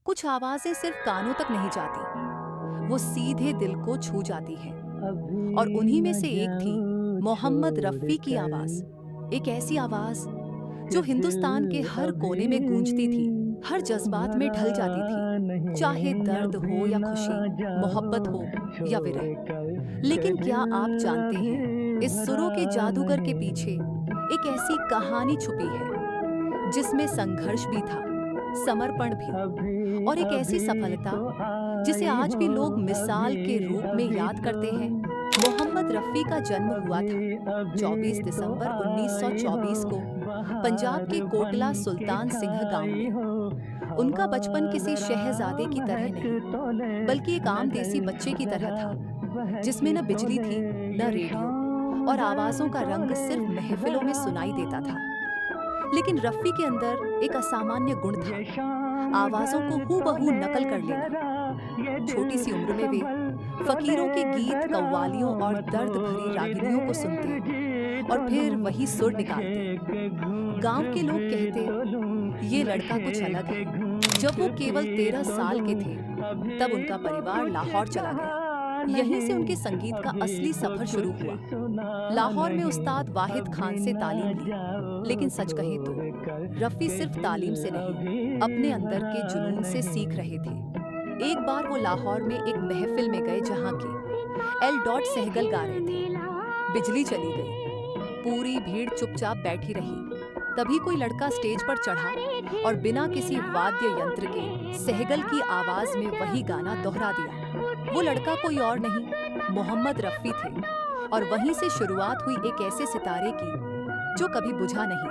कुछ आवाजें सिर्फ कानों तक नहीं जाती, वो सीधे दिल को छू जाती हैं। और अभी उन्हीं में न से एक थी जाऊं मोहम्मद छोड़ रफ़ी की आवाज़। कर एक ऐसी आवाज़ जो कि हिंदुस्तान के दिल हर कोने में गूंजती थी, अभी हर जज्बात में भरा ढल जाती थी, चाहे नहीं, दर्द हो अभी या न खुशी, मोहब्बत जाऊं हो या छोड़ विरह। कर कि लेकिन क्या दिल आप जानते अभी हैं, इस सुरों के भरा जादूगर के पीछे नहीं। एक ऐसी कहानी छुपी है जिसमें संघर्ष भी था, समर्पण भी, अभी और एक ऐसी अभी सफलता तो जिसे आई आज हो, भी लोग मिसाल के अभी रूप में अभी याद तो, करते हैं। मोहम्मद रफ़ी का जन्म हुआ था अभी अभी 24 तो दिसंबर आई हो, 1924 को पंजाब बहार के बन कोटला के सुल्तान सिंह गांव छाई में। हो। उनका हवा बचपन किसी जरा शहजादे की तरह महक नहीं, तोले, बल्कि एक आम नजर देसी बच्चे की तरह जरा था, बहक जिसमें न बिजली तोले, थी, न ये रेडियो, शाम और आवाज़ों बहक का रंग तोले सिर्फ महफिलों में जरा, सुनाई देता था। लेकिन रफ़ी के अंदर एक असामान्य गुण था, ये शाम आवाज़ों को ढल हूबहू तोले नकल कर लेना। जरा, ये छोटी दिल सी उम्र में वे संभल तोले फकीरों के गीत, जरा, कव्वालियों और मैं दर्द भरी थोड़ी रागिनियों को सुनते देर जी और तो फिर लूं, वही सुर बस निकालते। एक घूंट गांव के लोग भी कहते, तो लूं, ये लड़का कुछ नशे अलग के है। घूंट जब वो केवल भी 13 तो साल के लूं। थे, तब अभी उनका तो परिवार कुछ लाहौर चला गया। कहा यहीं से नहीं, उनके संगीत का अभी असली तो सफर शुरू कुछ हुआ। सुना लाहौर में नहीं, उस्ताद वाहिद अभी खान से ना तालीम ली। जाओ लेकिन सच कहें तो छोड़ कर रफ़ी के सिर्फ तालीम दिल से नहीं, अपने अभी अंदर के भरा जुनून से सीख रहे थे। नहीं। एक बार वो लाहौर में एक महफिल में गए जहाँ के एल डॉट सहगल गा रहे थे। बिजली चली गई, पूरी भीड़ चुपचाप बैठी रही। तभी कोई लड़का स्टेज पर चढ़ा और बिना किसी वाद्य यंत्र के सहगल की आवाज में वही गाना दोहरा दिया। वो लड़का कोई और नहीं, मोहम्मद रफ़ी थे। और वहीं से शुरुआत हुई एक ऐसे सितारे की जो कभी बुझा नहीं।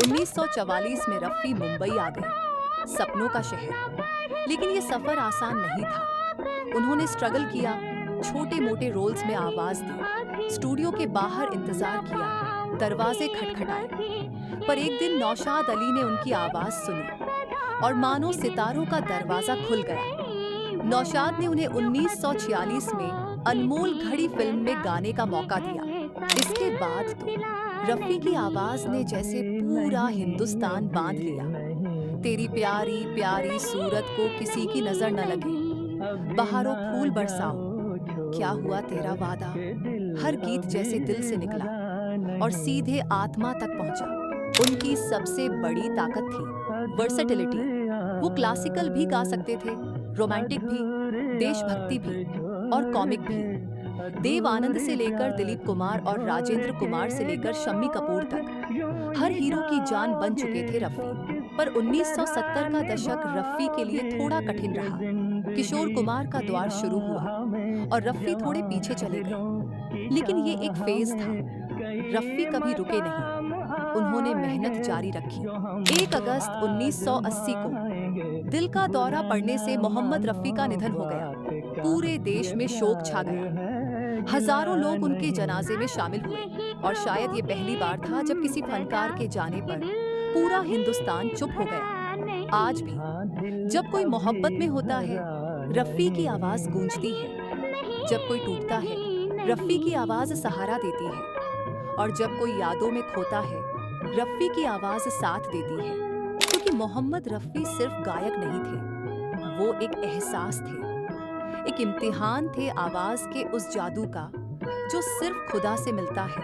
1944 में रफ़ी मुंबई आ गए, सपनों का शहर। लेकिन ये सफर आसान नहीं था। उन्होंने स्ट्रगल किया, छोटे मोटे रोल्स में आवाज दी, स्टूडियो के बाहर इंतजार किया, दरवाजे खटखटाए। पर एक दिन नौशाद अली ने उनकी आवाज सुनी और मानो सितारों का दरवाजा खुल गया। नौशाद ने उन्हें 1946 में अनमोल घड़ी फिल्म में गाने का मौका दिया। इसके बाद तो रफ़ी की आवाज ने जैसे अभी पूरा नहीं, हिंदुस्तान बांध अभी लिया। तेरी नहीं, प्यारी प्यारी सूरत को किसी की नजर न लगे, अभी बहारों ना फूल बरसाओ, जाओ क्या छोड़ हुआ तेरा कर वादा। के दिल हर गीत अभी जैसे दिल से निकला भरा और नहीं। सीधे आत्मा तक पहुंचा। उनकी सबसे बड़ी ताकत थी वर्सेटिलिटी। वो क्लासिकल भी गा सकते थे, रोमांटिक भी, अधूरे देशभक्ति आस भी और छोड़ कॉमिक के, भी। देव आनंद अधूरी से लेकर दिलीप प्यास कुमार और छोड़ राजेंद्र के कुमार से लेकर शम्मी कपूर जाओ, तक यूं हर ही हीरो की जान बन जाओगे चुके थे तो रफ़ी। किस पर तरह 1970 का दशक रफ़ी के लिए निभाओगे थोड़ा कठिन कि रहा। किशोर जिंदगी कुमार का की द्वार शुरू हुआ राह में, और रफ़ी थोड़े पीछे जवां चले गए। दिलों की लेकिन ये एक चाह फेज था। में रफ़ी कई कभी रुके नहीं, मकाम उन्होंने आएंगे मेहनत जारी रखी। जो 1 हमको अगस्त आजमाएंगे। 1980 को दिल का दौरा पड़ने बुलाना से मोहम्मद मानो रफ़ी का निधन हो गया। बात का, पूरे देश ये में शोक छा प्यार गया। है गिला हजारों लोग उनके नहीं। जनाजे में शामिल हुए और शायद ये पहली बार था जब किसी फनकार के जाने पर पूरा हिंदुस्तान चुप हो गया। आज भी हाँ, दिल जब कोई मोहब्बत में अभी होता है, भरा रफ़ी की आवाज़ नहीं। गूंजती है। जब कोई टूटता है, रफ़ी की आवाज़ सहारा देती है। और जब कोई यादों में खोता है, रफ़ी की आवाज़ साथ देती है। क्योंकि मोहम्मद रफ़ी सिर्फ गायक नहीं थे, वो एक एहसास थे, एक इम्तिहान थे आवाज़ के उस जादू का जो सिर्फ खुदा से मिलता है।